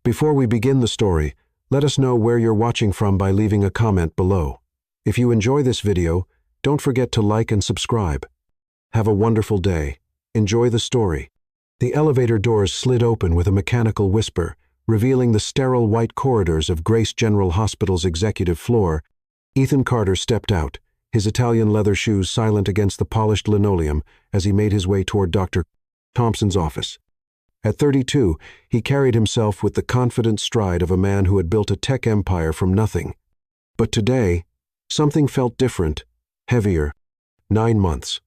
Before we begin the story, let us know where you're watching from by leaving a comment below. If you enjoy this video, don't forget to like and subscribe. Have a wonderful day. Enjoy the story. The elevator doors slid open with a mechanical whisper, revealing the sterile white corridors of Grace General Hospital's executive floor. Ethan Carter stepped out, his Italian leather shoes silent against the polished linoleum as he made his way toward Dr. Thompson's office. At 32, he carried himself with the confident stride of a man who had built a tech empire from nothing. But today, something felt different, heavier. 9 months.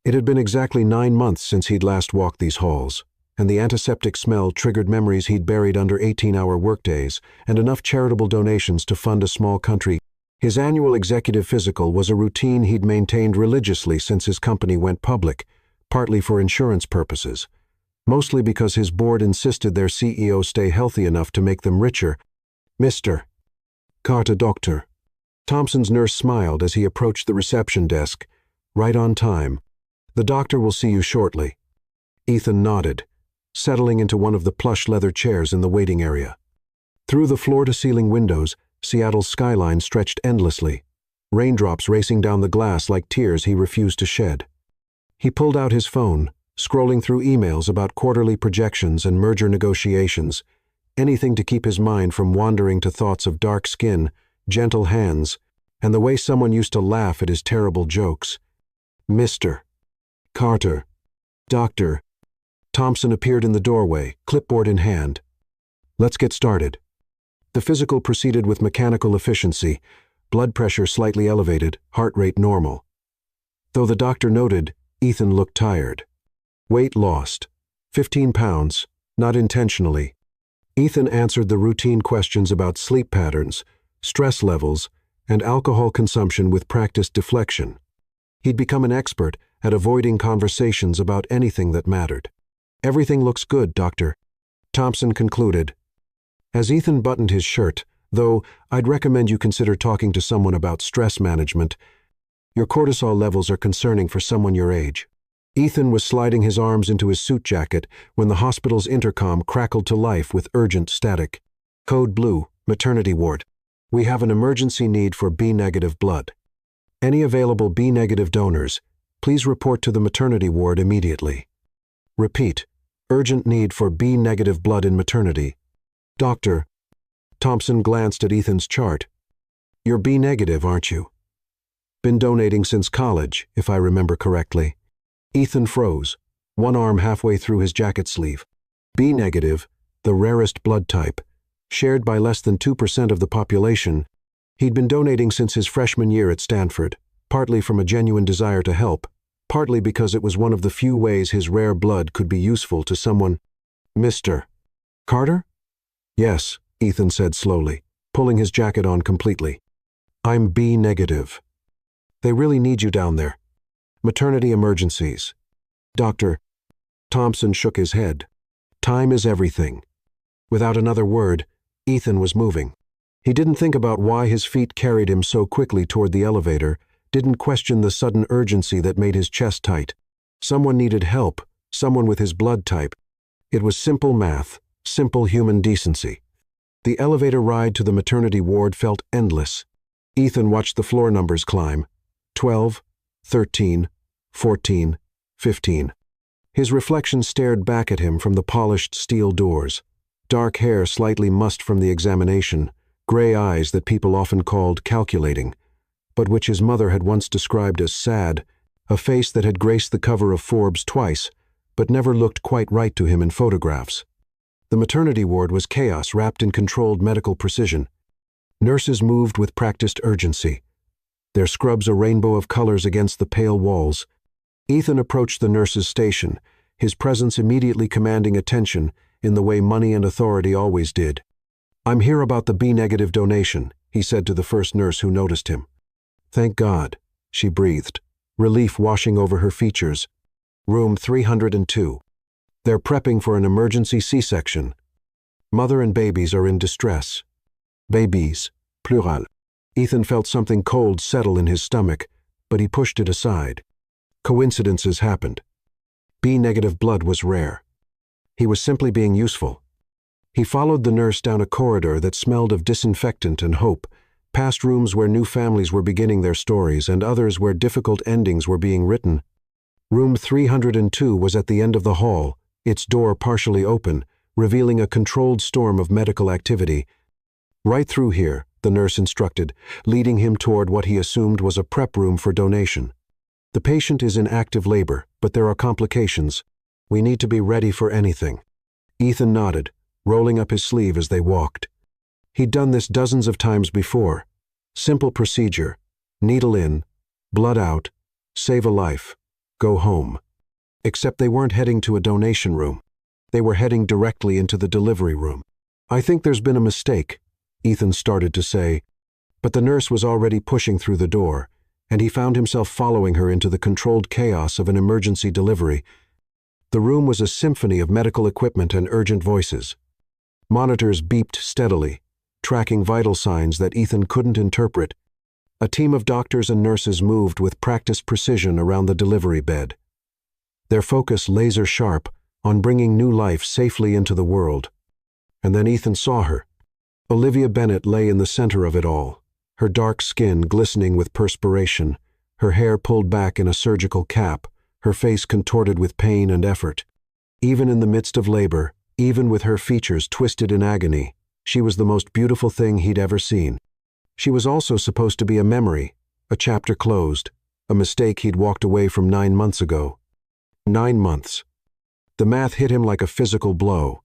It had been exactly 9 months since he'd last walked these halls, and the antiseptic smell triggered memories he'd buried under 18-hour workdays and enough charitable donations to fund a small country. His annual executive physical was a routine he'd maintained religiously since his company went public, partly for insurance purposes, mostly because his board insisted their CEO stay healthy enough to make them richer. Mr. Carter, doctor. Thompson's nurse smiled as he approached the reception desk. Right on time. The doctor will see you shortly. Ethan nodded, settling into one of the plush leather chairs in the waiting area. Through the floor-to-ceiling windows, Seattle's skyline stretched endlessly, raindrops racing down the glass like tears he refused to shed. He pulled out his phone, scrolling through emails about quarterly projections and merger negotiations, anything to keep his mind from wandering to thoughts of dark skin, gentle hands, and the way someone used to laugh at his terrible jokes. Mr. Carter. Doctor. Thompson appeared in the doorway, clipboard in hand. Let's get started. The physical proceeded with mechanical efficiency, blood pressure slightly elevated, heart rate normal. Though the doctor noted, Ethan looked tired. Weight lost. 15 pounds, not intentionally. Ethan answered the routine questions about sleep patterns, stress levels, and alcohol consumption with practiced deflection. He'd become an expert at avoiding conversations about anything that mattered. Everything looks good, doctor, Thompson concluded. As Ethan buttoned his shirt, though I'd recommend you consider talking to someone about stress management. Your cortisol levels are concerning for someone your age. Ethan was sliding his arms into his suit jacket when the hospital's intercom crackled to life with urgent static. Code Blue, maternity ward. We have an emergency need for B-negative blood. Any available B-negative donors, please report to the maternity ward immediately. Repeat, urgent need for B-negative blood in maternity. Doctor. Thompson glanced at Ethan's chart. You're B-negative, aren't you? Been donating since college, if I remember correctly. Ethan froze, one arm halfway through his jacket sleeve. B-negative, the rarest blood type, shared by less than 2% of the population. He'd been donating since his freshman year at Stanford, partly from a genuine desire to help, partly because it was one of the few ways his rare blood could be useful to someone. Mr. Carter? Yes, Ethan said slowly, pulling his jacket on completely. I'm B-negative. They really need you down there. Maternity emergencies. Doctor. Thompson shook his head. Time is everything. Without another word, Ethan was moving. He didn't think about why his feet carried him so quickly toward the elevator, didn't question the sudden urgency that made his chest tight. Someone needed help, someone with his blood type. It was simple math, simple human decency. The elevator ride to the maternity ward felt endless. Ethan watched the floor numbers climb. 12, 13, 14, 15. His reflection stared back at him from the polished steel doors. Dark hair slightly mussed from the examination, gray eyes that people often called calculating, but which his mother had once described as sad, a face that had graced the cover of Forbes twice, but never looked quite right to him in photographs. The maternity ward was chaos wrapped in controlled medical precision. Nurses moved with practiced urgency, their scrubs a rainbow of colors against the pale walls. Ethan approached the nurse's station, his presence immediately commanding attention in the way money and authority always did. I'm here about the B-negative donation, he said to the first nurse who noticed him. Thank God, she breathed, relief washing over her features. Room 302. They're prepping for an emergency C-section. Mother and babies are in distress. Babies, plural. Ethan felt something cold settle in his stomach, but he pushed it aside. Coincidences happened. B-negative blood was rare. He was simply being useful. He followed the nurse down a corridor that smelled of disinfectant and hope, past rooms where new families were beginning their stories and others where difficult endings were being written. Room 302 was at the end of the hall, its door partially open, revealing a controlled storm of medical activity. "Right through here," the nurse instructed, leading him toward what he assumed was a prep room for donation. "The patient is in active labor, but there are complications. We need to be ready for anything." Ethan nodded, rolling up his sleeve as they walked. He'd done this dozens of times before. Simple procedure: needle in, blood out, save a life, go home. Except they weren't heading to a donation room. They were heading directly into the delivery room. "I think there's been a mistake," Ethan started to say, but the nurse was already pushing through the door, and he found himself following her into the controlled chaos of an emergency delivery. The room was a symphony of medical equipment and urgent voices. Monitors beeped steadily, tracking vital signs that Ethan couldn't interpret. A team of doctors and nurses moved with practiced precision around the delivery bed, their focus laser-sharp on bringing new life safely into the world. And then Ethan saw her. Olivia Bennett lay in the center of it all, her dark skin glistening with perspiration, her hair pulled back in a surgical cap, her face contorted with pain and effort. Even in the midst of labor, even with her features twisted in agony, she was the most beautiful thing he'd ever seen. She was also supposed to be a memory, a chapter closed, a mistake he'd walked away from 9 months ago. 9 months. The math hit him like a physical blow.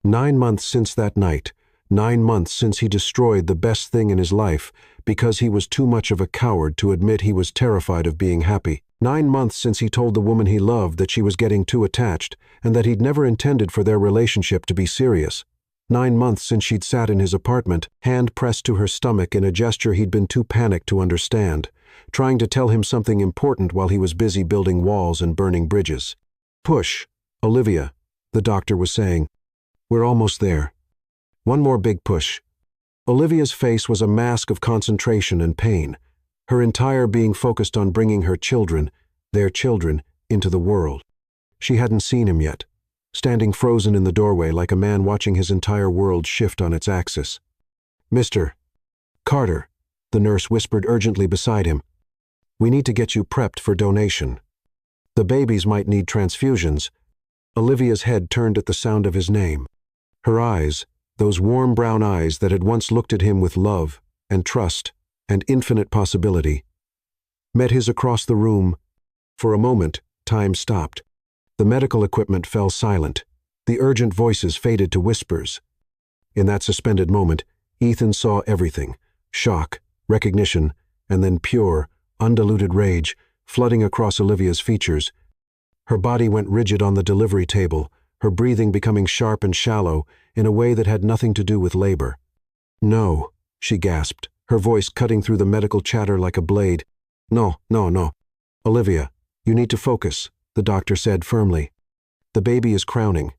9 months since that night. 9 months since he destroyed the best thing in his life because he was too much of a coward to admit he was terrified of being happy. 9 months since he told the woman he loved that she was getting too attached and that he'd never intended for their relationship to be serious. 9 months since she'd sat in his apartment, hand pressed to her stomach in a gesture he'd been too panicked to understand, trying to tell him something important while he was busy building walls and burning bridges. "Push, Olivia," the doctor was saying. "We're almost there. One more big push." Olivia's face was a mask of concentration and pain, her entire being focused on bringing her children, their children, into the world. She hadn't seen him yet, standing frozen in the doorway like a man watching his entire world shift on its axis. "Mr. Carter," the nurse whispered urgently beside him, "we need to get you prepped for donation. The babies might need transfusions." Olivia's head turned at the sound of his name. Her eyes, those warm brown eyes that had once looked at him with love and trust and infinite possibility, met his across the room. For a moment, time stopped. The medical equipment fell silent. The urgent voices faded to whispers. In that suspended moment, Ethan saw everything: shock, recognition, and then pure, undiluted rage flooding across Olivia's features. Her body went rigid on the delivery table, her breathing becoming sharp and shallow in a way that had nothing to do with labor. "No," she gasped, her voice cutting through the medical chatter like a blade. "No, no, no. Olivia, you need to focus," the doctor said firmly. "The baby is crowning.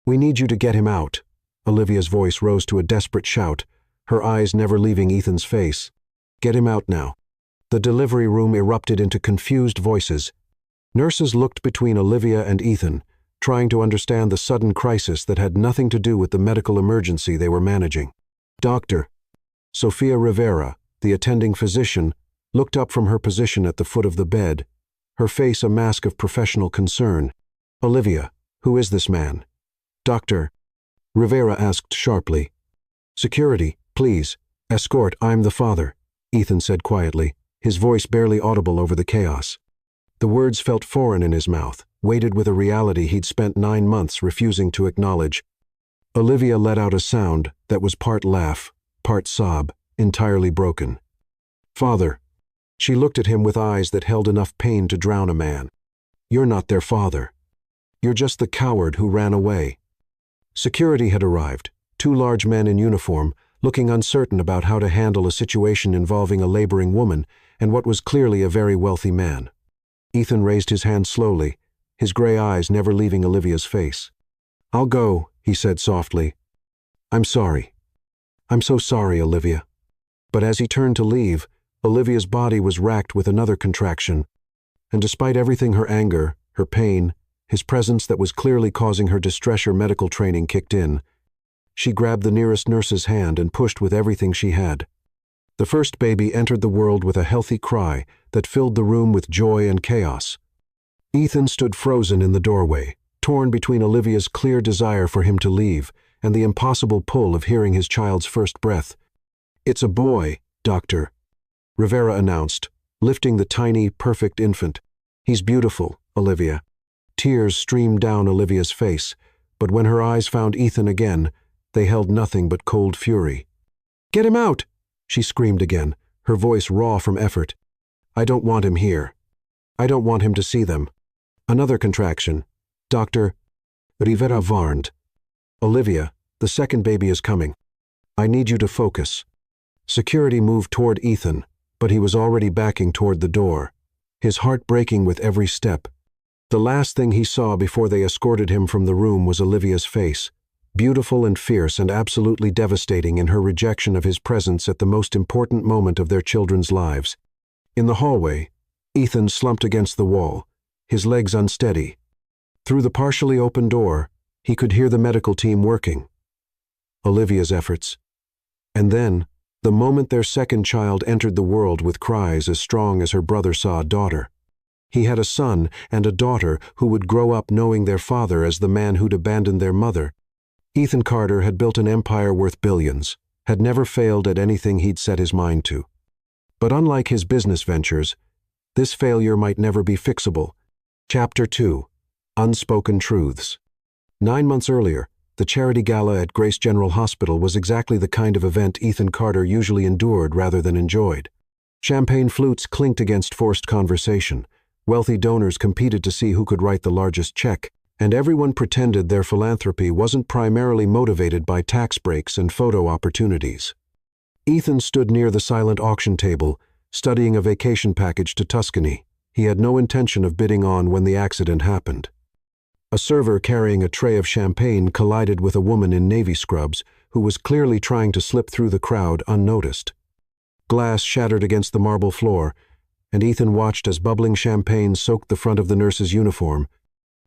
We need you to get him out." Olivia's voice rose to a desperate shout, her eyes never leaving Ethan's face. "Get him out now." The delivery room erupted into confused voices. Nurses looked between Olivia and Ethan, trying to understand the sudden crisis that had nothing to do with the medical emergency they were managing. Dr. Sofia Rivera, the attending physician, looked up from her position at the foot of the bed, her face a mask of professional concern. "Olivia, who is this man?" "Dr. Rivera asked sharply. "Security, please. Escort, I'm the father," Ethan said quietly, his voice barely audible over the chaos. The words felt foreign in his mouth, weighted with a reality he'd spent 9 months refusing to acknowledge. Olivia let out a sound that was part laugh, part sob, entirely broken. "Father." She looked at him with eyes that held enough pain to drown a man. "You're not their father. You're just the coward who ran away." Security had arrived, 2 large men in uniform, looking uncertain about how to handle a situation involving a laboring woman and what was clearly a very wealthy man. Ethan raised his hand slowly, his gray eyes never leaving Olivia's face. "I'll go," he said softly. "I'm sorry. I'm so sorry, Olivia." But as he turned to leave, Olivia's body was racked with another contraction, and despite everything, her anger, her pain, his presence that was clearly causing her distress, her medical training kicked in. She grabbed the nearest nurse's hand and pushed with everything she had. The first baby entered the world with a healthy cry that filled the room with joy and chaos. Ethan stood frozen in the doorway, torn between Olivia's clear desire for him to leave and the impossible pull of hearing his child's first breath. "It's a boy, Doctor," Rivera announced, lifting the tiny, perfect infant. "He's beautiful, Olivia." Tears streamed down Olivia's face, but when her eyes found Ethan again, they held nothing but cold fury. "Get him out!" she screamed again, her voice raw from effort. "I don't want him here. I don't want him to see them." Another contraction. "Doctor," Rivera warned. "Olivia, the second baby is coming. I need you to focus." Security moved toward Ethan, but he was already backing toward the door, his heart breaking with every step. The last thing he saw before they escorted him from the room was Olivia's face, beautiful and fierce and absolutely devastating in her rejection of his presence at the most important moment of their children's lives. In the hallway, Ethan slumped against the wall, his legs unsteady. Through the partially open door, he could hear the medical team working. Olivia's efforts. And then, the moment their second child entered the world with cries as strong as her brother saw a daughter. He had a son and a daughter who would grow up knowing their father as the man who'd abandoned their mother. Ethan Carter had built an empire worth billions, had never failed at anything he'd set his mind to. But unlike his business ventures, this failure might never be fixable. Chapter 2. Unspoken Truths. 9 months earlier, the charity gala at Grace General Hospital was exactly the kind of event Ethan Carter usually endured rather than enjoyed. Champagne flutes clinked against forced conversation, wealthy donors competed to see who could write the largest check, and everyone pretended their philanthropy wasn't primarily motivated by tax breaks and photo opportunities. Ethan stood near the silent auction table, studying a vacation package to Tuscany. He had no intention of bidding on when the accident happened. A server carrying a tray of champagne collided with a woman in navy scrubs who was clearly trying to slip through the crowd unnoticed. Glass shattered against the marble floor, and Ethan watched as bubbling champagne soaked the front of the nurse's uniform.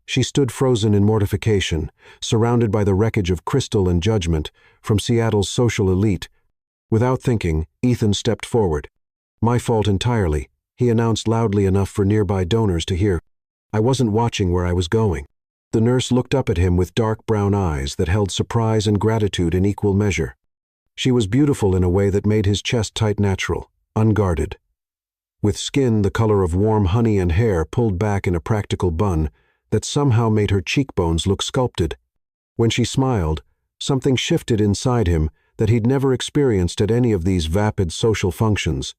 She stood frozen in mortification, surrounded by the wreckage of crystal and judgment from Seattle's social elite. Without thinking, Ethan stepped forward. "My fault entirely," he announced loudly enough for nearby donors to hear. "I wasn't watching where I was going." The nurse looked up at him with dark brown eyes that held surprise and gratitude in equal measure. She was beautiful in a way that made his chest tight natural, unguarded. With skin the color of warm honey and hair pulled back in a practical bun that somehow made her cheekbones look sculpted. When she smiled, something shifted inside him that he'd never experienced at any of these vapid social functions.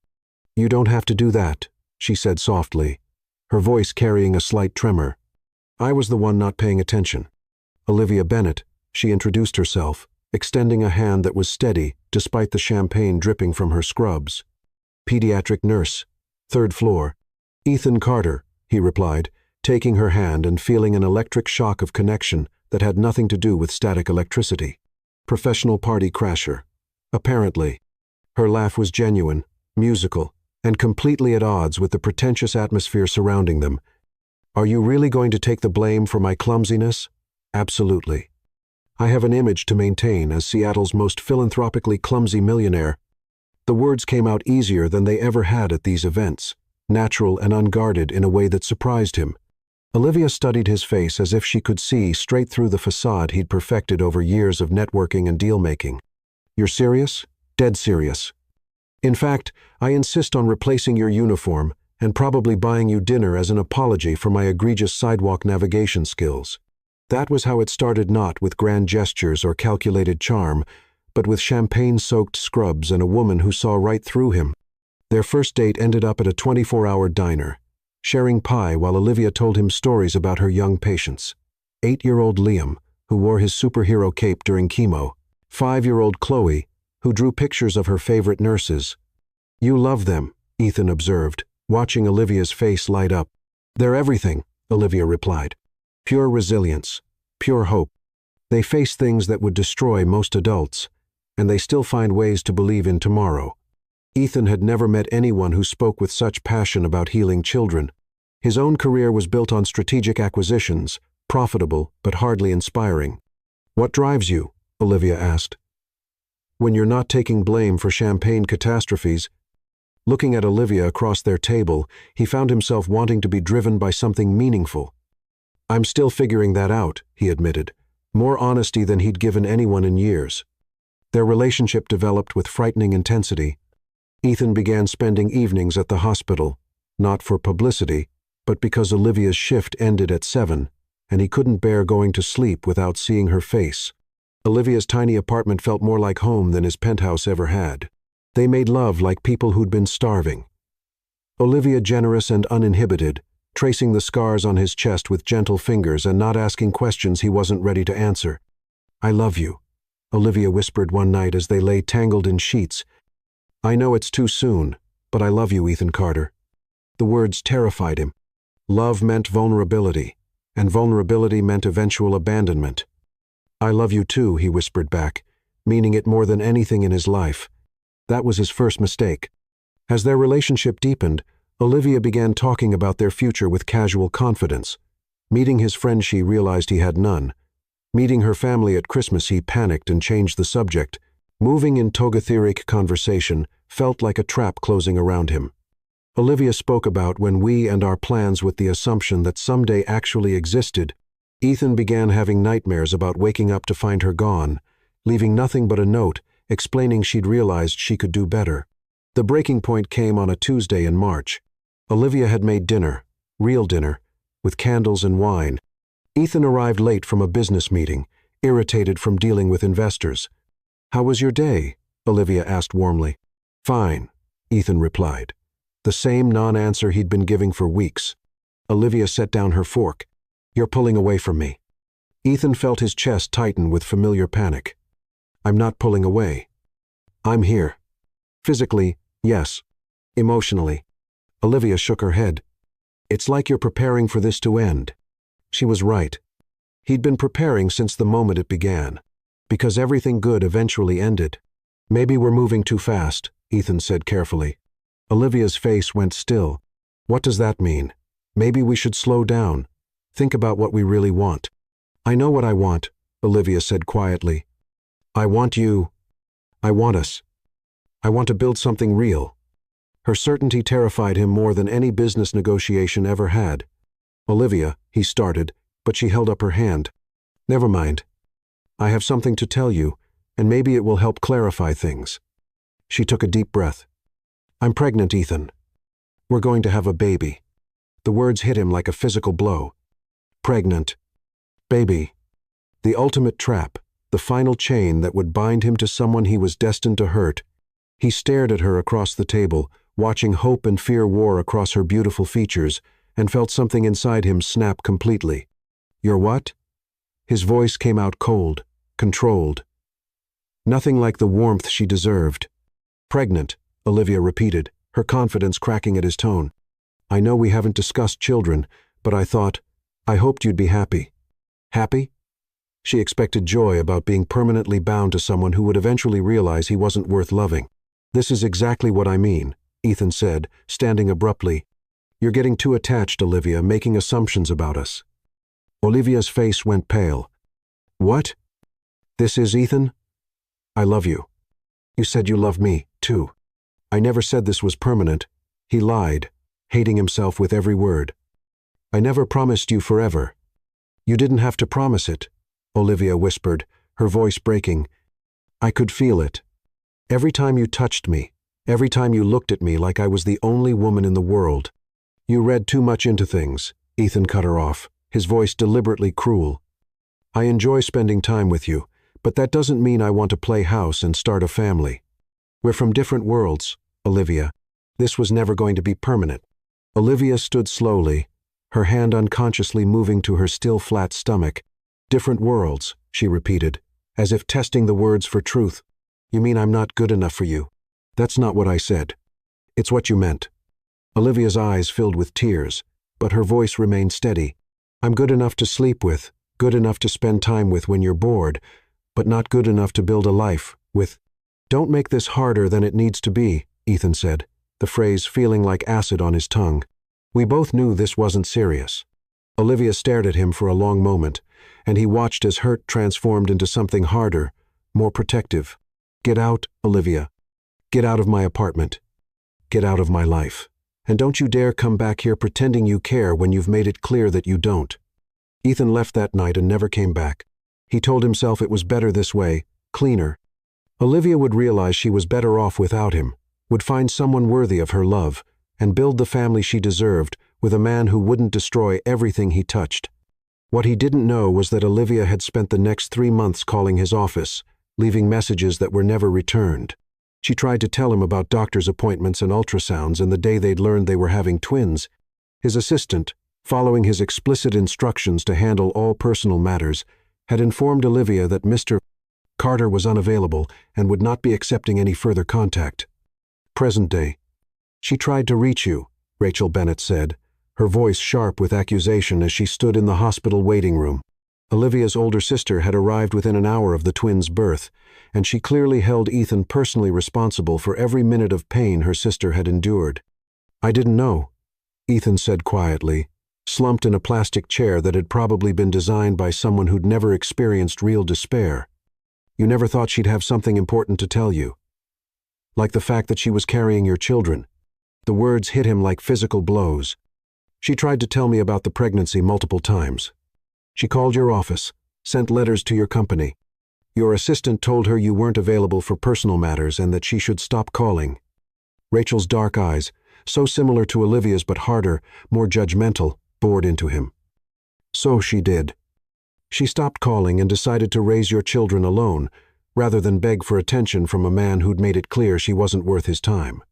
"You don't have to do that," she said softly, her voice carrying a slight tremor. "I was the one not paying attention." Olivia Bennett, she introduced herself, extending a hand that was steady despite the champagne dripping from her scrubs. "Pediatric nurse, 3rd floor." "Ethan Carter," he replied, taking her hand and feeling an electric shock of connection that had nothing to do with static electricity. "Professional party crasher." Apparently. Her laugh was genuine, musical, and completely at odds with the pretentious atmosphere surrounding them. "Are you really going to take the blame for my clumsiness?" "Absolutely. I have an image to maintain as Seattle's most philanthropically clumsy millionaire." The words came out easier than they ever had at these events, natural and unguarded in a way that surprised him. Olivia studied his face as if she could see straight through the facade he'd perfected over years of networking and deal-making. "You're serious?" "Dead serious. In fact, I insist on replacing your uniform and probably buying you dinner as an apology for my egregious sidewalk navigation skills." That was how it started, not with grand gestures or calculated charm, but with champagne-soaked scrubs and a woman who saw right through him. Their first date ended up at a 24-hour diner, sharing pie while Olivia told him stories about her young patients. 8-year-old Liam, who wore his superhero cape during chemo. 5-year-old Chloe, who drew pictures of her favorite nurses. "You love them," Ethan observed, watching Olivia's face light up. "They're everything," Olivia replied. "Pure resilience, pure hope. They face things that would destroy most adults, and they still find ways to believe in tomorrow." Ethan had never met anyone who spoke with such passion about healing children. His own career was built on strategic acquisitions, profitable but hardly inspiring. "What drives you?" Olivia asked. When you're not taking blame for champagne catastrophes. Looking at Olivia across their table, he found himself wanting to be driven by something meaningful. I'm still figuring that out, he admitted, more honesty than he'd given anyone in years. Their relationship developed with frightening intensity. Ethan began spending evenings at the hospital, not for publicity, but because Olivia's shift ended at 7, and he couldn't bear going to sleep without seeing her face. Olivia's tiny apartment felt more like home than his penthouse ever had. They made love like people who'd been starving. Olivia generous and uninhibited, tracing the scars on his chest with gentle fingers and not asking questions he wasn't ready to answer. I love you, Olivia whispered one night as they lay tangled in sheets. I know it's too soon, but I love you, Ethan Carter. The words terrified him. Love meant vulnerability, and vulnerability meant eventual abandonment. I love you too, he whispered back, meaning it more than anything in his life. That was his first mistake. As their relationship deepened, Olivia began talking about their future with casual confidence. Meeting his friend, she realized he had none. Meeting her family at Christmas, he panicked and changed the subject. Moving in togatheric conversation felt like a trap closing around him. Olivia spoke about when we and our plans with the assumption that someday actually existed. Ethan began having nightmares about waking up to find her gone, leaving nothing but a note explaining she'd realized she could do better. The breaking point came on a Tuesday in March. Olivia had made dinner, real dinner, with candles and wine. Ethan arrived late from a business meeting, irritated from dealing with investors. How was your day? Olivia asked warmly. Fine, Ethan replied. The same non-answer he'd been giving for weeks. Olivia set down her fork. You're pulling away from me. Ethan felt his chest tighten with familiar panic. I'm not pulling away. I'm here. Physically, yes. Emotionally. Olivia shook her head. It's like you're preparing for this to end. She was right. He'd been preparing since the moment it began. Because everything good eventually ended. Maybe we're moving too fast, Ethan said carefully. Olivia's face went still. What does that mean? Maybe we should slow down. Think about what we really want. I know what I want, Olivia said quietly. I want you. I want us. I want to build something real. Her certainty terrified him more than any business negotiation ever had. Olivia, he started, but she held up her hand. Never mind. I have something to tell you, and maybe it will help clarify things. She took a deep breath. I'm pregnant, Ethan. We're going to have a baby. The words hit him like a physical blow. Pregnant. Baby. The ultimate trap, the final chain that would bind him to someone he was destined to hurt. He stared at her across the table, watching hope and fear war across her beautiful features, and felt something inside him snap completely. You're what? His voice came out cold, controlled. Nothing like the warmth she deserved. Pregnant, Olivia repeated, her confidence cracking at his tone. I know we haven't discussed children, but I hoped you'd be happy. Happy? She expected joy about being permanently bound to someone who would eventually realize he wasn't worth loving. This is exactly what I mean, Ethan said, standing abruptly. You're getting too attached, Olivia, making assumptions about us. Olivia's face went pale. What? This is Ethan? I love you. You said you love me, too. I never said this was permanent. He lied, hating himself with every word. I never promised you forever. You didn't have to promise it, Olivia whispered, her voice breaking. I could feel it. Every time you touched me, every time you looked at me like I was the only woman in the world. You read too much into things, Ethan cut her off, his voice deliberately cruel. I enjoy spending time with you, but that doesn't mean I want to play house and start a family. We're from different worlds, Olivia. This was never going to be permanent. Olivia stood slowly, her hand unconsciously moving to her still flat stomach. Different worlds, she repeated, as if testing the words for truth. You mean I'm not good enough for you? That's not what I said. It's what you meant. Olivia's eyes filled with tears, but her voice remained steady. I'm good enough to sleep with, good enough to spend time with when you're bored, but not good enough to build a life with. Don't make this harder than it needs to be, Ethan said, the phrase feeling like acid on his tongue. We both knew this wasn't serious. Olivia stared at him for a long moment, and he watched as hurt transformed into something harder, more protective. Get out, Olivia. Get out of my apartment. Get out of my life. And don't you dare come back here pretending you care when you've made it clear that you don't. Ethan left that night and never came back. He told himself it was better this way, cleaner. Olivia would realize she was better off without him, would find someone worthy of her love, and build the family she deserved with a man who wouldn't destroy everything he touched. What he didn't know was that Olivia had spent the next 3 months calling his office, leaving messages that were never returned. She tried to tell him about doctor's appointments and ultrasounds and the day they'd learned they were having twins. His assistant, following his explicit instructions to handle all personal matters, had informed Olivia that Mr. Carter was unavailable and would not be accepting any further contact. Present day. She tried to reach you, Rachel Bennett said, her voice sharp with accusation as she stood in the hospital waiting room. Olivia's older sister had arrived within an hour of the twins' birth, and she clearly held Ethan personally responsible for every minute of pain her sister had endured. I didn't know, Ethan said quietly, slumped in a plastic chair that had probably been designed by someone who'd never experienced real despair. You never thought she'd have something important to tell you. Like the fact that she was carrying your children. The words hit him like physical blows. She tried to tell me about the pregnancy multiple times. She called your office, sent letters to your company. Your assistant told her you weren't available for personal matters and that she should stop calling. Rachel's dark eyes, so similar to Olivia's but harder, more judgmental, bored into him. So she did. She stopped calling and decided to raise your children alone, rather than beg for attention from a man who'd made it clear she wasn't worth his time.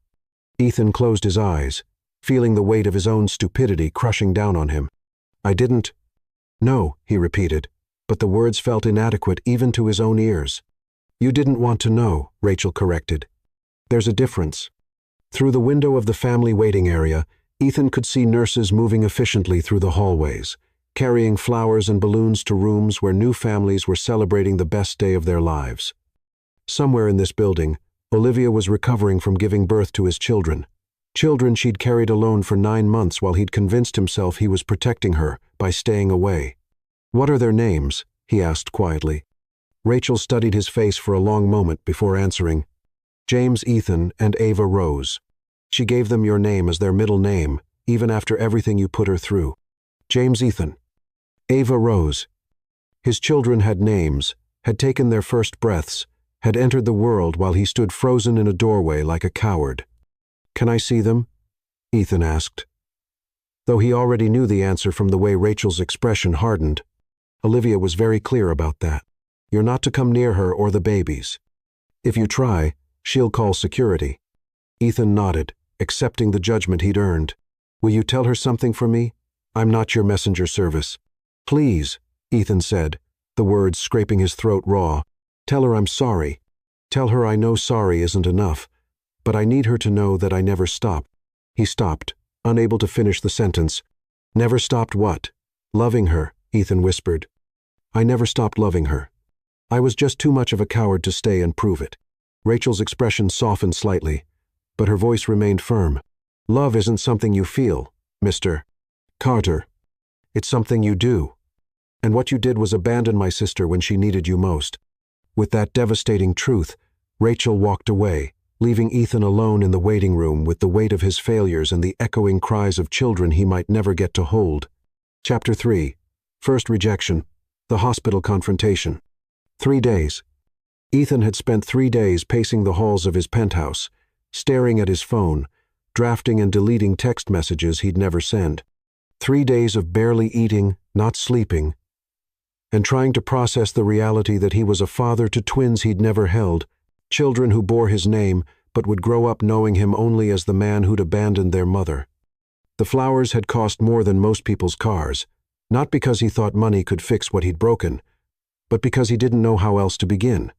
Ethan closed his eyes, feeling the weight of his own stupidity crushing down on him. I didn't. No, he repeated, but the words felt inadequate even to his own ears. You didn't want to know, Rachel corrected. There's a difference. Through the window of the family waiting area, Ethan could see nurses moving efficiently through the hallways, carrying flowers and balloons to rooms where new families were celebrating the best day of their lives. Somewhere in this building, Olivia was recovering from giving birth to his children. Children she'd carried alone for 9 months while he'd convinced himself he was protecting her by staying away. What are their names? He asked quietly. Rachel studied his face for a long moment before answering. James Ethan and Ava Rose. She gave them your name as their middle name, even after everything you put her through. James Ethan. Ava Rose. His children had names, had taken their first breaths, had entered the world while he stood frozen in a doorway like a coward. Can I see them? Ethan asked. Though he already knew the answer from the way Rachel's expression hardened, Olivia was very clear about that. You're not to come near her or the babies. If you try, she'll call security. Ethan nodded, accepting the judgment he'd earned. Will you tell her something for me? I'm not your messenger service. Please, Ethan said, the words scraping his throat raw. Tell her I'm sorry. Tell her I know sorry isn't enough, but I need her to know that I never stopped. He stopped, unable to finish the sentence. Never stopped what? Loving her, Ethan whispered. I never stopped loving her. I was just too much of a coward to stay and prove it. Rachel's expression softened slightly, but her voice remained firm. Love isn't something you feel, Mr. Carter. It's something you do. And what you did was abandon my sister when she needed you most. With that devastating truth, Rachel walked away, leaving Ethan alone in the waiting room with the weight of his failures and the echoing cries of children he might never get to hold. Chapter 3. First rejection. The hospital confrontation. 3 days. Ethan had spent 3 days pacing the halls of his penthouse, staring at his phone, drafting and deleting text messages he'd never sent. 3 days of barely eating, not sleeping, and trying to process the reality that he was a father to twins he'd never held, children who bore his name but would grow up knowing him only as the man who'd abandoned their mother. The flowers had cost more than most people's cars, not because he thought money could fix what he'd broken, but because he didn't know how else to begin.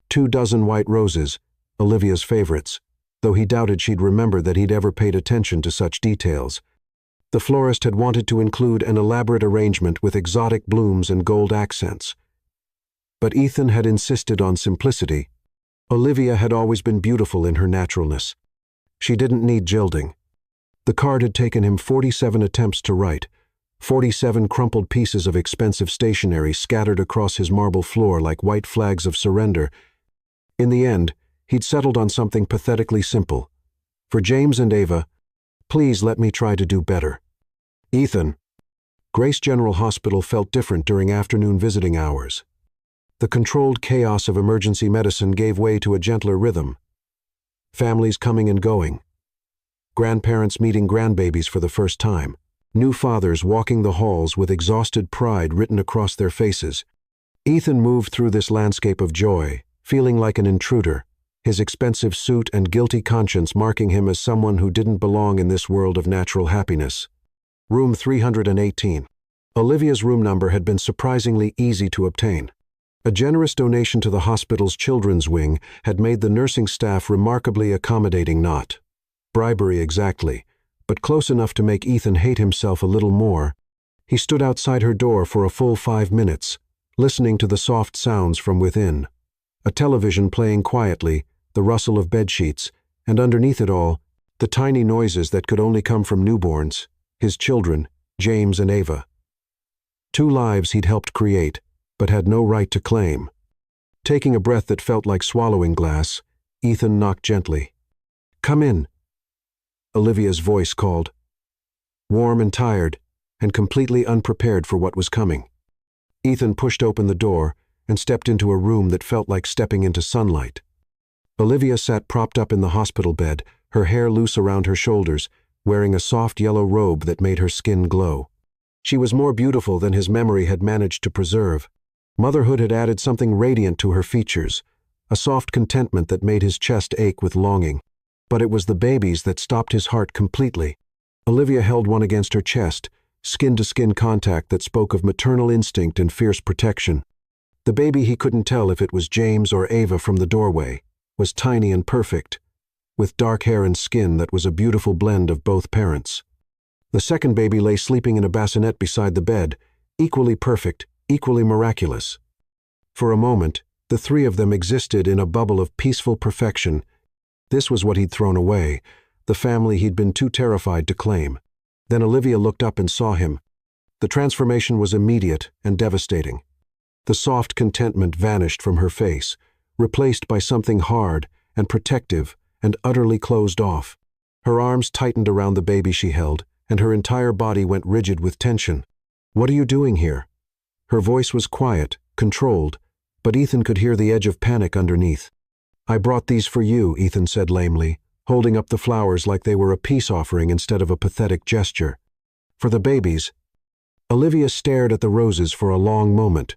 24 white roses, Olivia's favorites, though he doubted she'd remember that he'd ever paid attention to such details. The florist had wanted to include an elaborate arrangement with exotic blooms and gold accents. But Ethan had insisted on simplicity. Olivia had always been beautiful in her naturalness. She didn't need gilding. The card had taken him 47 attempts to write, 47 crumpled pieces of expensive stationery scattered across his marble floor like white flags of surrender. In the end, he'd settled on something pathetically simple. For James and Ava, please let me try to do better. Ethan. Grace General Hospital felt different during afternoon visiting hours. The controlled chaos of emergency medicine gave way to a gentler rhythm. Families coming and going. Grandparents meeting grandbabies for the first time. New fathers walking the halls with exhausted pride written across their faces. Ethan moved through this landscape of joy, feeling like an intruder, his expensive suit and guilty conscience marking him as someone who didn't belong in this world of natural happiness. Room 318. Olivia's room number had been surprisingly easy to obtain. A generous donation to the hospital's children's wing had made the nursing staff remarkably accommodating, not bribery exactly, but close enough to make Ethan hate himself a little more. He stood outside her door for a full 5 minutes, listening to the soft sounds from within. A television playing quietly, the rustle of bedsheets, and underneath it all, the tiny noises that could only come from newborns, his children, James and Ava. 2 lives he'd helped create, but had no right to claim. Taking a breath that felt like swallowing glass, Ethan knocked gently. "Come in," Olivia's voice called. Warm and tired, and completely unprepared for what was coming. Ethan pushed open the door and stepped into a room that felt like stepping into sunlight. Olivia sat propped up in the hospital bed, her hair loose around her shoulders, wearing a soft yellow robe that made her skin glow. She was more beautiful than his memory had managed to preserve. Motherhood had added something radiant to her features, a soft contentment that made his chest ache with longing. But it was the babies that stopped his heart completely. Olivia held one against her chest, skin-to-skin contact that spoke of maternal instinct and fierce protection. The baby, he couldn't tell if it was James or Ava from the doorway, was tiny and perfect, with dark hair and skin that was a beautiful blend of both parents. The second baby lay sleeping in a bassinet beside the bed, equally perfect, equally miraculous. For a moment, the 3 of them existed in a bubble of peaceful perfection. This was what he'd thrown away, the family he'd been too terrified to claim. Then Olivia looked up and saw him. The transformation was immediate and devastating. The soft contentment vanished from her face, replaced by something hard and protective and utterly closed off. Her arms tightened around the baby she held, and her entire body went rigid with tension. "What are you doing here?" Her voice was quiet, controlled, but Ethan could hear the edge of panic underneath. "I brought these for you," Ethan said lamely, holding up the flowers like they were a peace offering instead of a pathetic gesture. "For the babies." Olivia stared at the roses for a long moment,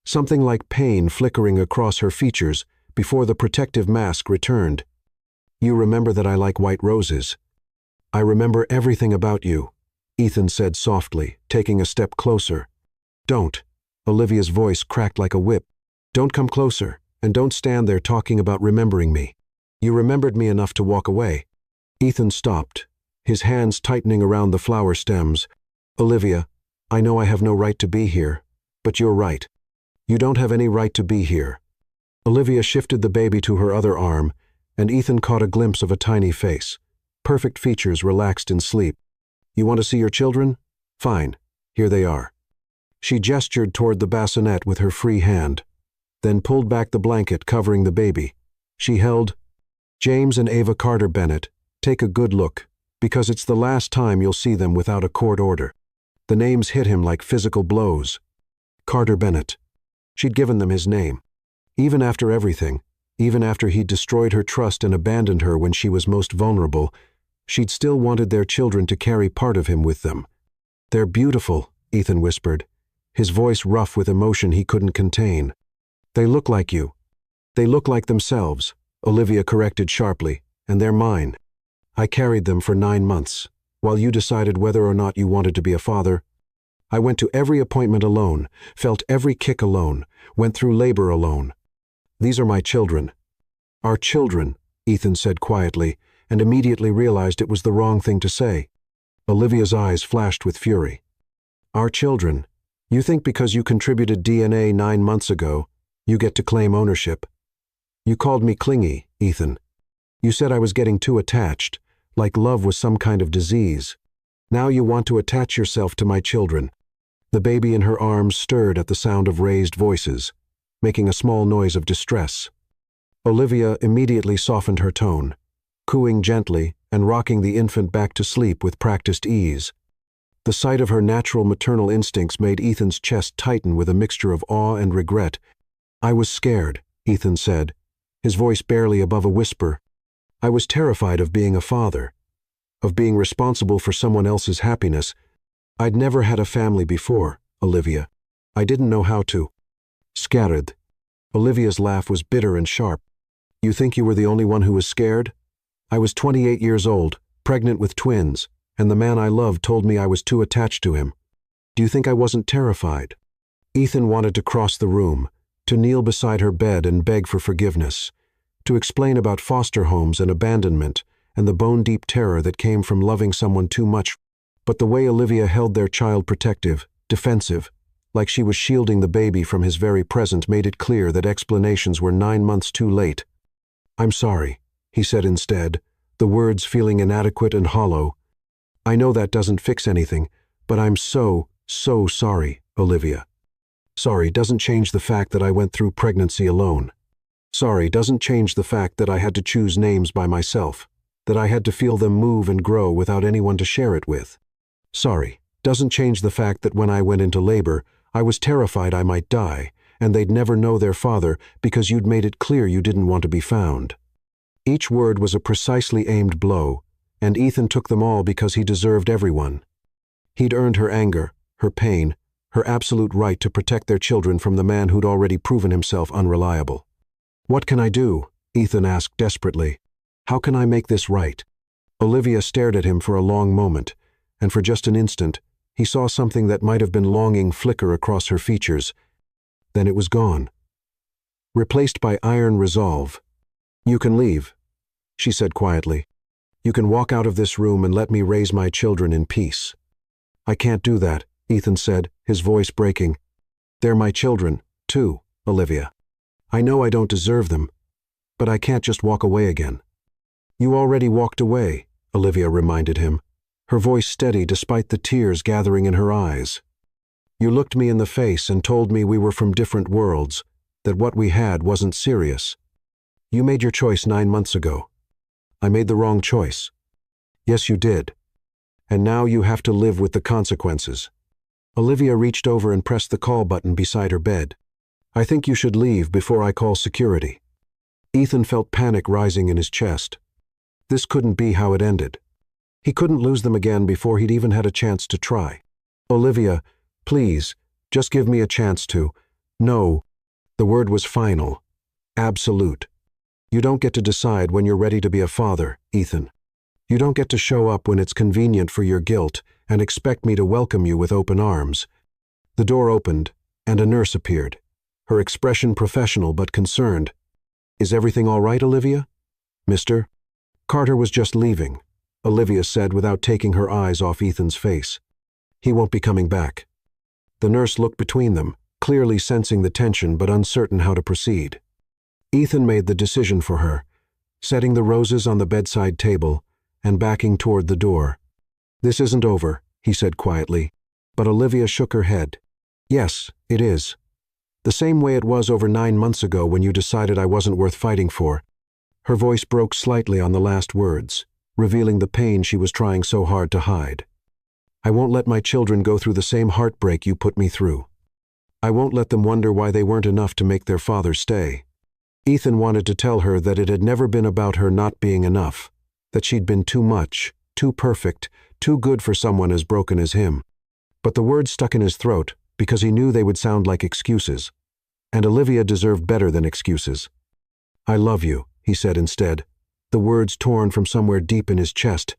something like pain flickering across her features before the protective mask returned. "You remember that I like white roses." "I remember everything about you," Ethan said softly, taking a step closer. "Don't." Olivia's voice cracked like a whip. "Don't come closer, and don't stand there talking about remembering me. You remembered me enough to walk away." Ethan stopped, his hands tightening around the flower stems. "Olivia, I know I have no right to be here, but you're right. You don't have any right to be here." Olivia shifted the baby to her other arm, and Ethan caught a glimpse of a tiny face, perfect features relaxed in sleep. "You want to see your children? Fine, here they are." She gestured toward the bassinet with her free hand, then pulled back the blanket covering the baby. She held, "James and Ava Carter Bennett, take a good look, because it's the last time you'll see them without a court order." The names hit him like physical blows. Carter Bennett. She'd given them his name. Even after everything, even after he'd destroyed her trust and abandoned her when she was most vulnerable, she'd still wanted their children to carry part of him with them. "They're beautiful," Ethan whispered, his voice rough with emotion he couldn't contain. "They look like you. They look like themselves," Olivia corrected sharply, "and they're mine. I carried them for 9 months, while you decided whether or not you wanted to be a father. I went to every appointment alone, felt every kick alone, went through labor alone. These are my children." "Our children," Ethan said quietly, and immediately realized it was the wrong thing to say. Olivia's eyes flashed with fury. "Our children. You think because you contributed DNA 9 months ago, you get to claim ownership. You called me clingy, Ethan. You said I was getting too attached, like love was some kind of disease. Now you want to attach yourself to my children." The baby in her arms stirred at the sound of raised voices, making a small noise of distress. Olivia immediately softened her tone, cooing gently and rocking the infant back to sleep with practiced ease. The sight of her natural maternal instincts made Ethan's chest tighten with a mixture of awe and regret. "I was scared," Ethan said, his voice barely above a whisper. "I was terrified of being a father, of being responsible for someone else's happiness. I'd never had a family before, Olivia. I didn't know how to." "Scared." Olivia's laugh was bitter and sharp. "You think you were the only one who was scared? I was 28 years old, pregnant with twins, and the man I loved told me I was too attached to him. Do you think I wasn't terrified?" Ethan wanted to cross the room, to kneel beside her bed and beg for forgiveness, to explain about foster homes and abandonment and the bone-deep terror that came from loving someone too much. But the way Olivia held their child protective, defensive, like she was shielding the baby from his very presence, made it clear that explanations were 9 months too late. "I'm sorry," he said instead, the words feeling inadequate and hollow. "I know that doesn't fix anything, but I'm so sorry, Olivia. Sorry doesn't change the fact that I went through pregnancy alone. Sorry doesn't change the fact that I had to choose names by myself, that I had to feel them move and grow without anyone to share it with. Sorry doesn't change the fact that when I went into labor, I was terrified I might die, and they'd never know their father because you'd made it clear you didn't want to be found." Each word was a precisely aimed blow, and Ethan took them all because he deserved everyone. He'd earned her anger, her pain, her absolute right to protect their children from the man who'd already proven himself unreliable. "What can I do?" Ethan asked desperately. "How can I make this right?" Olivia stared at him for a long moment, and for just an instant, he saw something that might have been longing flicker across her features. Then it was gone, replaced by iron resolve. "You can leave," she said quietly. "You can walk out of this room and let me raise my children in peace." "I can't do that," Ethan said, his voice breaking. "They're my children, too, Olivia. I know I don't deserve them, but I can't just walk away again." "You already walked away," Olivia reminded him, her voice steady despite the tears gathering in her eyes. "You looked me in the face and told me we were from different worlds, that what we had wasn't serious. You made your choice 9 months ago. I made the wrong choice." "Yes, you did. And now you have to live with the consequences." Olivia reached over and pressed the call button beside her bed. "I think you should leave before I call security." Ethan felt panic rising in his chest. This couldn't be how it ended. He couldn't lose them again before he'd even had a chance to try. "Olivia, please, just give me a chance to—" "No." The word was final. Absolute. "You don't get to decide when you're ready to be a father, Ethan. You don't get to show up when it's convenient for your guilt and expect me to welcome you with open arms." The door opened, and a nurse appeared, her expression professional but concerned. "Is everything all right, Olivia?" "Mr. Carter was just leaving," Olivia said without taking her eyes off Ethan's face. "He won't be coming back." The nurse looked between them, clearly sensing the tension but uncertain how to proceed. Ethan made the decision for her, setting the roses on the bedside table and backing toward the door. "This isn't over," he said quietly, but Olivia shook her head. "Yes, it is. The same way it was over 9 months ago when you decided I wasn't worth fighting for." Her voice broke slightly on the last words, revealing the pain she was trying so hard to hide. "I won't let my children go through the same heartbreak you put me through. I won't let them wonder why they weren't enough to make their father stay." Ethan wanted to tell her that it had never been about her not being enough, that she'd been too much, too perfect, too good for someone as broken as him. But the words stuck in his throat because he knew they would sound like excuses. And Olivia deserved better than excuses. "I love you," he said instead, the words torn from somewhere deep in his chest.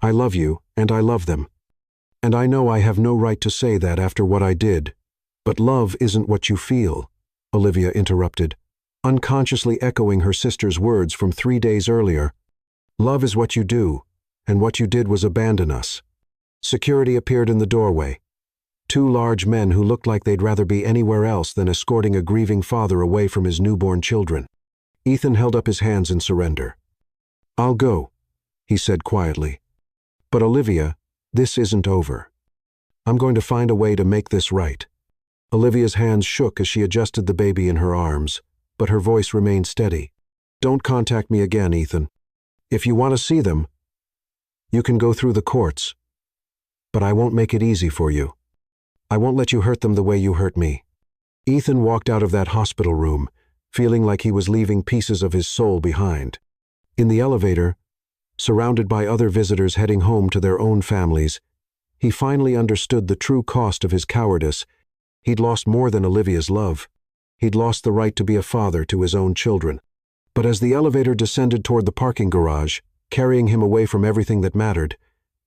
"I love you, and I love them. And I know I have no right to say that after what I did. But love isn't what you feel," Olivia interrupted, unconsciously echoing her sister's words from 3 days earlier. "Love is what you do, and what you did was abandon us." Security appeared in the doorway. 2 large men who looked like they'd rather be anywhere else than escorting a grieving father away from his newborn children. Ethan held up his hands in surrender. "I'll go," he said quietly. "But Olivia, This isn't over. I'm going to find a way to make this right. Olivia's hands shook as she adjusted the baby in her arms, but her voice remained steady. Don't contact me again, Ethan. If you want to see them, you can go through the courts. But I won't make it easy for you. I won't let you hurt them the way you hurt me. Ethan walked out of that hospital room, feeling like he was leaving pieces of his soul behind. In the elevator, surrounded by other visitors heading home to their own families, he finally understood the true cost of his cowardice. He'd lost more than Olivia's love. He'd lost the right to be a father to his own children. But as the elevator descended toward the parking garage, carrying him away from everything that mattered,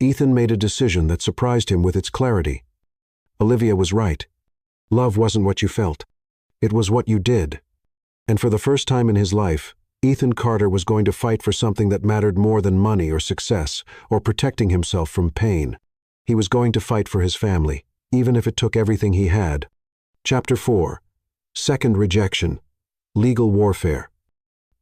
Ethan made a decision that surprised him with its clarity. Olivia was right. Love wasn't what you felt. It was what you did. And for the first time in his life, Ethan Carter was going to fight for something that mattered more than money or success, or protecting himself from pain. He was going to fight for his family, even if it took everything he had. Chapter 4. Second Rejection. Legal Warfare.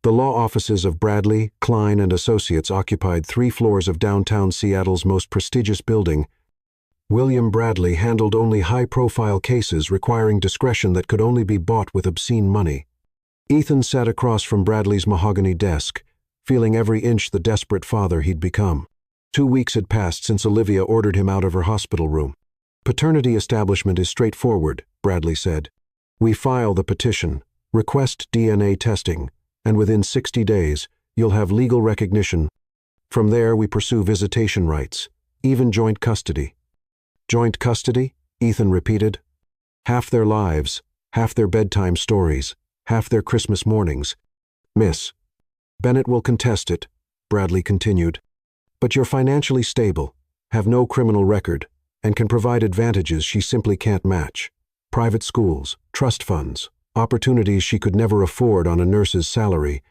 The law offices of Bradley, Klein, and Associates occupied 3 floors of downtown Seattle's most prestigious building. William Bradley handled only high-profile cases requiring discretion that could only be bought with obscene money. Ethan sat across from Bradley's mahogany desk, feeling every inch the desperate father he'd become. 2 weeks had passed since Olivia ordered him out of her hospital room. Paternity establishment is straightforward, Bradley said. We file the petition, request DNA testing, and within 60 days, you'll have legal recognition. From there, we pursue visitation rights, even joint custody. Joint custody? Ethan repeated. Half their lives, half their bedtime stories, half their Christmas mornings. Miss Bennett will contest it, Bradley continued. But you're financially stable, have no criminal record, and can provide advantages she simply can't match. Private schools, trust funds, opportunities she could never afford on a nurse's salary.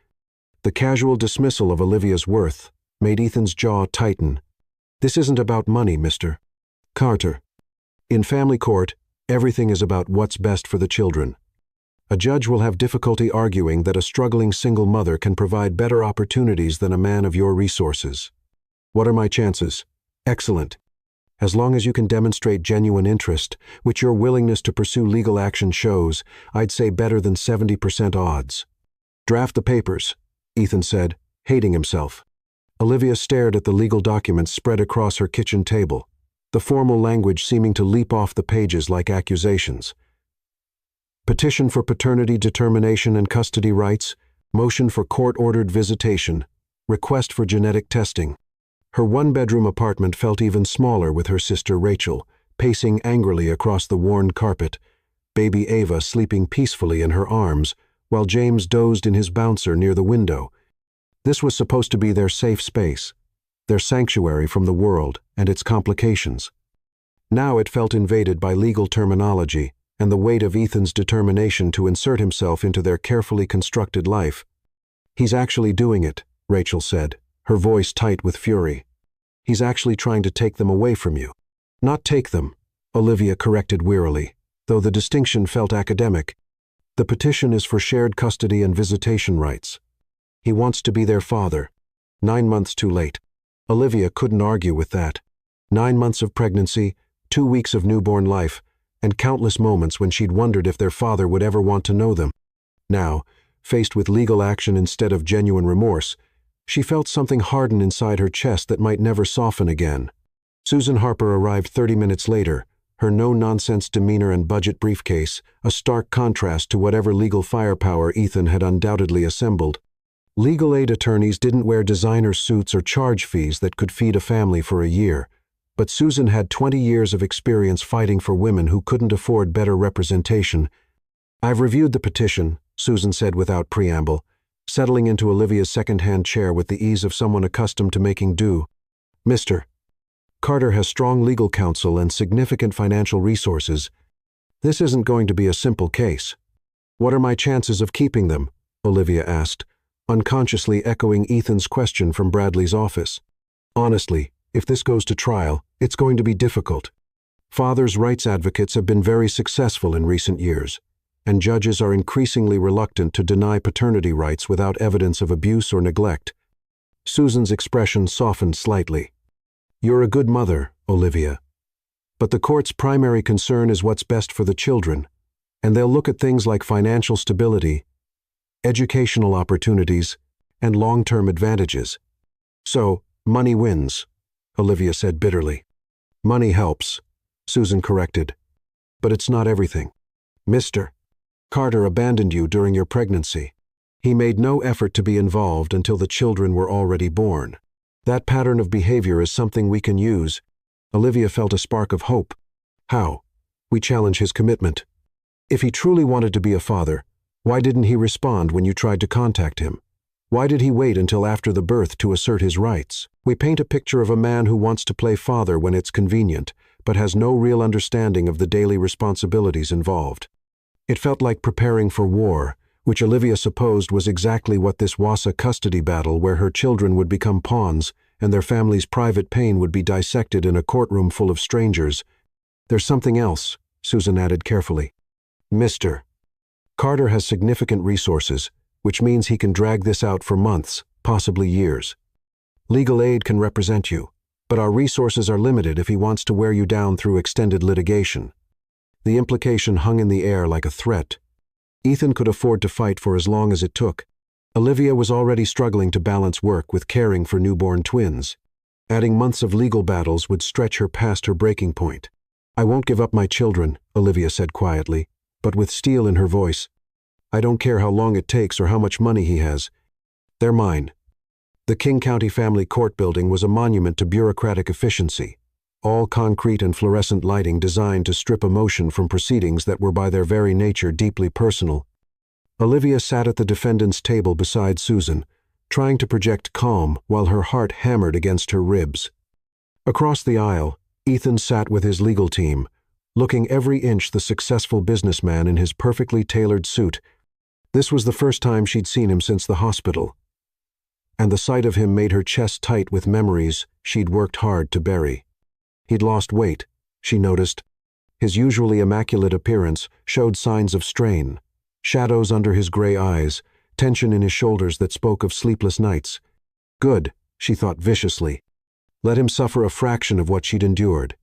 The casual dismissal of Olivia's worth made Ethan's jaw tighten. This isn't about money, Mr. Carter. In family court, everything is about what's best for the children. A judge will have difficulty arguing that a struggling single mother can provide better opportunities than a man of your resources. What are my chances? Excellent. As long as you can demonstrate genuine interest, which your willingness to pursue legal action shows, I'd say better than 70% odds. Draft the papers, Ethan said, hating himself. Olivia stared at the legal documents spread across her kitchen table, the formal language seeming to leap off the pages like accusations. Petition for paternity determination and custody rights, motion for court-ordered visitation, request for genetic testing. Her one-bedroom apartment felt even smaller with her sister Rachel, pacing angrily across the worn carpet, baby Ava sleeping peacefully in her arms, while James dozed in his bouncer near the window. This was supposed to be their safe space, their sanctuary from the world and its complications. Now it felt invaded by legal terminology and the weight of Ethan's determination to insert himself into their carefully constructed life. He's actually doing it, Rachel said, her voice tight with fury. He's actually trying to take them away from you. Not take them, Olivia corrected wearily, though the distinction felt academic. The petition is for shared custody and visitation rights. He wants to be their father. 9 months too late. Olivia couldn't argue with that. 9 months of pregnancy, 2 weeks of newborn life, and countless moments when she'd wondered if their father would ever want to know them. Now, faced with legal action instead of genuine remorse, she felt something harden inside her chest that might never soften again. Susan Harper arrived 30 minutes later, her no-nonsense demeanor and budget briefcase, a stark contrast to whatever legal firepower Ethan had undoubtedly assembled. Legal aid attorneys didn't wear designer suits or charge fees that could feed a family for a year, but Susan had 20 years of experience fighting for women who couldn't afford better representation. I've reviewed the petition, Susan said without preamble, settling into Olivia's second-hand chair with the ease of someone accustomed to making do. Mr. Carter has strong legal counsel and significant financial resources. This isn't going to be a simple case. What are my chances of keeping them? Olivia asked, unconsciously echoing Ethan's question from Bradley's office. Honestly, if this goes to trial, it's going to be difficult. Fathers' rights advocates have been very successful in recent years, and judges are increasingly reluctant to deny paternity rights without evidence of abuse or neglect. Susan's expression softened slightly. You're a good mother, Olivia. But the court's primary concern is what's best for the children, and they'll look at things like financial stability, educational opportunities, and long-term advantages. So, money wins, Olivia said bitterly. Money helps, Susan corrected. But it's not everything. Mr. Carter abandoned you during your pregnancy. He made no effort to be involved until the children were already born. That pattern of behavior is something we can use. Olivia felt a spark of hope. How? We challenge his commitment. If he truly wanted to be a father, why didn't he respond when you tried to contact him? Why did he wait until after the birth to assert his rights? We paint a picture of a man who wants to play father when it's convenient, but has no real understanding of the daily responsibilities involved. It felt like preparing for war, which Olivia supposed was exactly what this was, a custody battle where her children would become pawns and their family's private pain would be dissected in a courtroom full of strangers. There's something else, Susan added carefully. Mr. Carter has significant resources, which means he can drag this out for months, possibly years. Legal aid can represent you, but our resources are limited if he wants to wear you down through extended litigation. The implication hung in the air like a threat. Ethan could afford to fight for as long as it took. Olivia was already struggling to balance work with caring for newborn twins. Adding months of legal battles would stretch her past her breaking point. I won't give up my children, Olivia said quietly, but with steel in her voice. I don't care how long it takes or how much money he has. They're mine. The King County Family Court building was a monument to bureaucratic efficiency. All concrete and fluorescent lighting designed to strip emotion from proceedings that were by their very nature deeply personal. Olivia sat at the defendant's table beside Susan, trying to project calm while her heart hammered against her ribs. Across the aisle, Ethan sat with his legal team, looking every inch the successful businessman in his perfectly tailored suit. This was the first time she'd seen him since the hospital, and the sight of him made her chest tight with memories she'd worked hard to bury. He'd lost weight, she noticed. His usually immaculate appearance showed signs of strain, shadows under his gray eyes, tension in his shoulders that spoke of sleepless nights. Good, she thought viciously. Let him suffer a fraction of what she'd endured.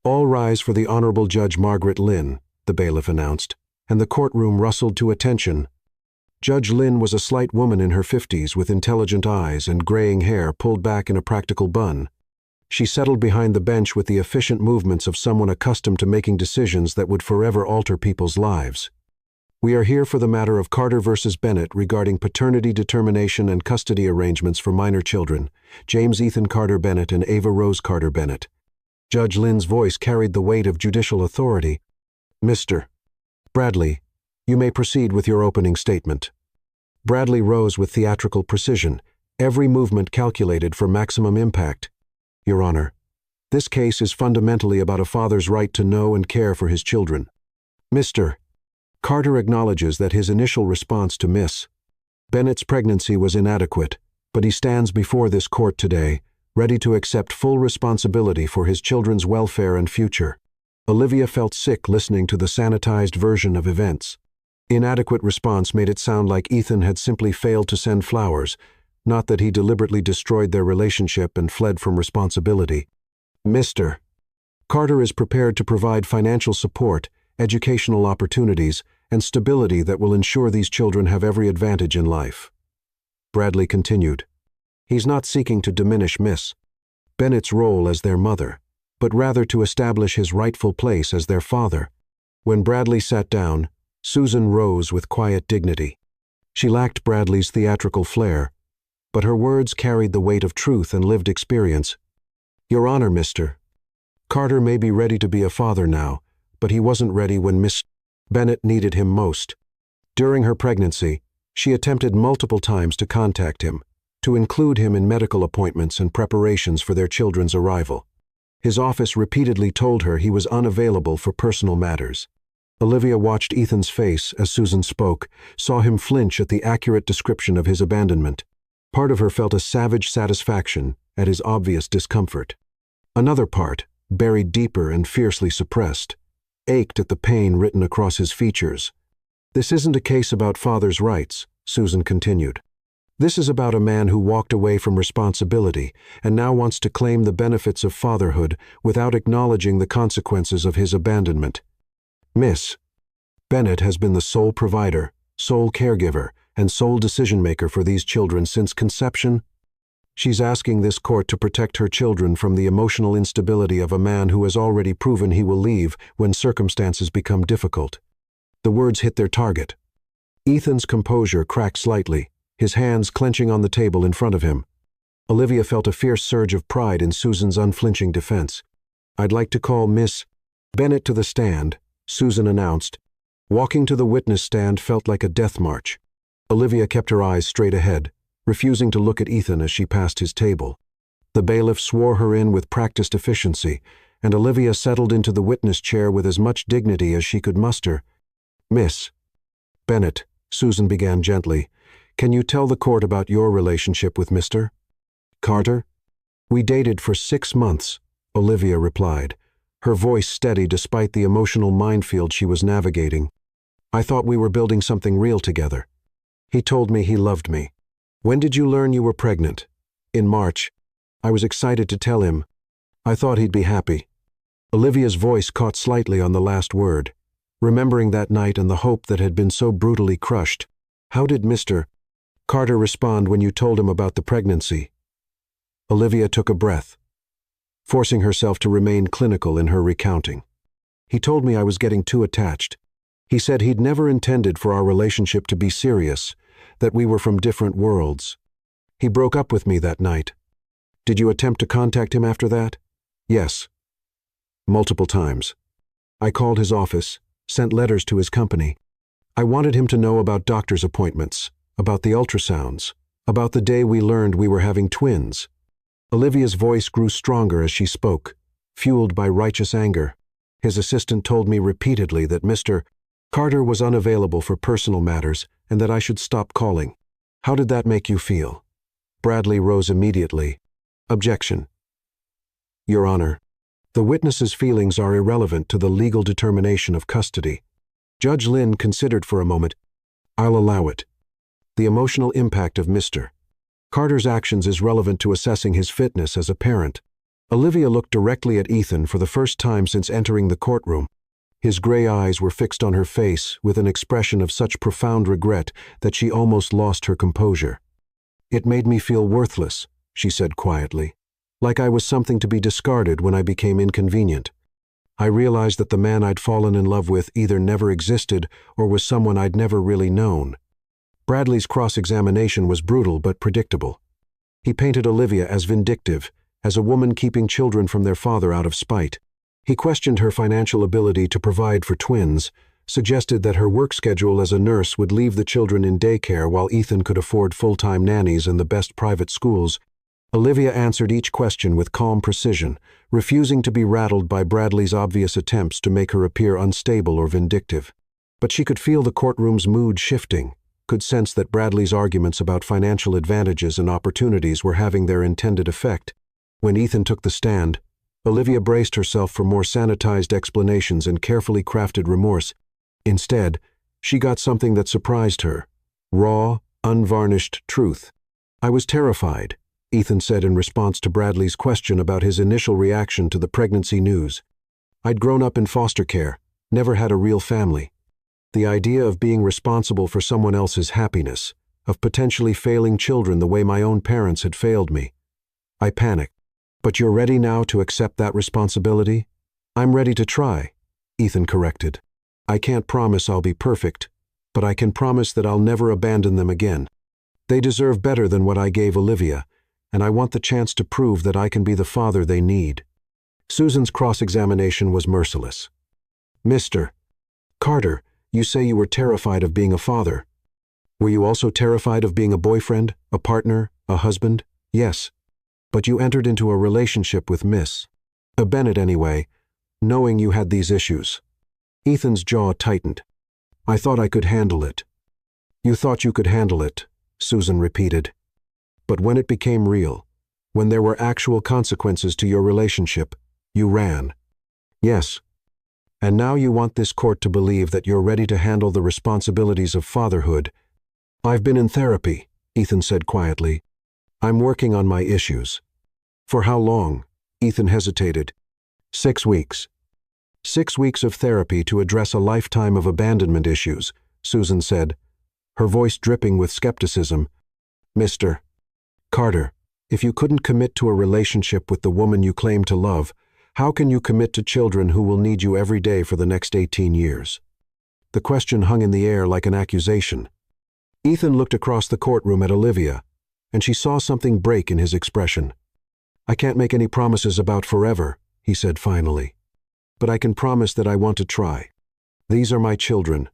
All rise for the Honorable Judge Margaret Lynn, the bailiff announced, and the courtroom rustled to attention. Judge Lynn was a slight woman in her 50s with intelligent eyes and graying hair pulled back in a practical bun. She settled behind the bench with the efficient movements of someone accustomed to making decisions that would forever alter people's lives. We are here for the matter of Carter versus Bennett regarding paternity determination and custody arrangements for minor children, James Ethan Carter Bennett and Ava Rose Carter Bennett. Judge Lynn's voice carried the weight of judicial authority. Mr. Bradley, you may proceed with your opening statement. Bradley rose with theatrical precision, every movement calculated for maximum impact. Your Honor, this case is fundamentally about a father's right to know and care for his children. Mr. Carter acknowledges that his initial response to Miss Bennett's pregnancy was inadequate, but he stands before this court today, ready to accept full responsibility for his children's welfare and future. Olivia felt sick listening to the sanitized version of events. Inadequate response made it sound like Ethan had simply failed to send flowers, not that he deliberately destroyed their relationship and fled from responsibility. Mr. Carter is prepared to provide financial support, educational opportunities, and stability that will ensure these children have every advantage in life. Bradley continued. He's not seeking to diminish Miss Bennett's role as their mother, but rather to establish his rightful place as their father. When Bradley sat down, Susan rose with quiet dignity. She lacked Bradley's theatrical flair, but her words carried the weight of truth and lived experience. Your Honor, Mr. Carter may be ready to be a father now, but he wasn't ready when Miss Bennett needed him most. During her pregnancy, she attempted multiple times to contact him, to include him in medical appointments and preparations for their children's arrival. His office repeatedly told her he was unavailable for personal matters. Olivia watched Ethan's face as Susan spoke, saw him flinch at the accurate description of his abandonment. Part of her felt a savage satisfaction at his obvious discomfort. Another part, buried deeper and fiercely suppressed, ached at the pain written across his features. This isn't a case about father's rights, Susan continued. This is about a man who walked away from responsibility and now wants to claim the benefits of fatherhood without acknowledging the consequences of his abandonment. Miss Bennett has been the sole provider, sole caregiver, and sole decision-maker for these children since conception. She's asking this court to protect her children from the emotional instability of a man who has already proven he will leave when circumstances become difficult. The words hit their target. Ethan's composure cracked slightly, his hands clenching on the table in front of him. Olivia felt a fierce surge of pride in Susan's unflinching defense. "I'd like to call Miss Bennett to the stand," Susan announced. Walking to the witness stand felt like a death march. Olivia kept her eyes straight ahead, refusing to look at Ethan as she passed his table. The bailiff swore her in with practiced efficiency, and Olivia settled into the witness chair with as much dignity as she could muster. "Miss Bennett," Susan began gently, "can you tell the court about your relationship with Mr. Carter?" "We dated for 6 months," Olivia replied, her voice steady despite the emotional minefield she was navigating. "I thought we were building something real together. He told me he loved me." "When did you learn you were pregnant?" "In March. I was excited to tell him. I thought he'd be happy." Olivia's voice caught slightly on the last word, remembering that night and the hope that had been so brutally crushed. "How did Mr. Carter respond when you told him about the pregnancy?" Olivia took a breath, forcing herself to remain clinical in her recounting. "He told me I was getting too attached. He said he'd never intended for our relationship to be serious, that we were from different worlds. He broke up with me that night." "Did you attempt to contact him after that?" "Yes. Multiple times. I called his office, sent letters to his company. I wanted him to know about doctor's appointments, about the ultrasounds, about the day we learned we were having twins." Olivia's voice grew stronger as she spoke, fueled by righteous anger. "His assistant told me repeatedly that Mr. Carter was unavailable for personal matters and that I should stop calling. How did that make you feel?" Bradley rose immediately. "Objection. Your Honor, the witness's feelings are irrelevant to the legal determination of custody." Judge Lynn considered for a moment. "I'll allow it. The emotional impact of Mr. Carter's actions is relevant to assessing his fitness as a parent." Olivia looked directly at Ethan for the first time since entering the courtroom. His gray eyes were fixed on her face with an expression of such profound regret that she almost lost her composure. "It made me feel worthless," she said quietly, "like I was something to be discarded when I became inconvenient. I realized that the man I'd fallen in love with either never existed or was someone I'd never really known." Bradley's cross-examination was brutal but predictable. He painted Olivia as vindictive, as a woman keeping children from their father out of spite. He questioned her financial ability to provide for twins, suggested that her work schedule as a nurse would leave the children in daycare while Ethan could afford full-time nannies and the best private schools. Olivia answered each question with calm precision, refusing to be rattled by Bradley's obvious attempts to make her appear unstable or vindictive. But she could feel the courtroom's mood shifting, could sense that Bradley's arguments about financial advantages and opportunities were having their intended effect. When Ethan took the stand, Olivia braced herself for more sanitized explanations and carefully crafted remorse. Instead, she got something that surprised her: raw, unvarnished truth. "I was terrified," Ethan said in response to Bradley's question about his initial reaction to the pregnancy news. "I'd grown up in foster care, never had a real family. The idea of being responsible for someone else's happiness, of potentially failing children the way my own parents had failed me. I panicked. But you're ready now to accept that responsibility?" "I'm ready to try," Ethan corrected. "I can't promise I'll be perfect, but I can promise that I'll never abandon them again. They deserve better than what I gave Olivia, and I want the chance to prove that I can be the father they need." Susan's cross-examination was merciless. "Mr. Carter, you say you were terrified of being a father. Were you also terrified of being a boyfriend, a partner, a husband?" "Yes. But you entered into a relationship with Miss Bennett anyway, knowing you had these issues." Ethan's jaw tightened. "I thought I could handle it." "You thought you could handle it," Susan repeated. "But when it became real, when there were actual consequences to your relationship, you ran." "Yes. And now you want this court to believe that you're ready to handle the responsibilities of fatherhood." "I've been in therapy," Ethan said quietly. I'm working on my issues. For how long? Ethan hesitated. 6 weeks. 6 weeks of therapy to address a lifetime of abandonment issues, Susan said, her voice dripping with skepticism. Mr. Carter, if you couldn't commit to a relationship with the woman you claim to love, how can you commit to children who will need you every day for the next 18 years? The question hung in the air like an accusation. Ethan looked across the courtroom at Olivia, and she saw something break in his expression. I can't make any promises about forever, he said finally. But I can promise that I want to try. These are my children,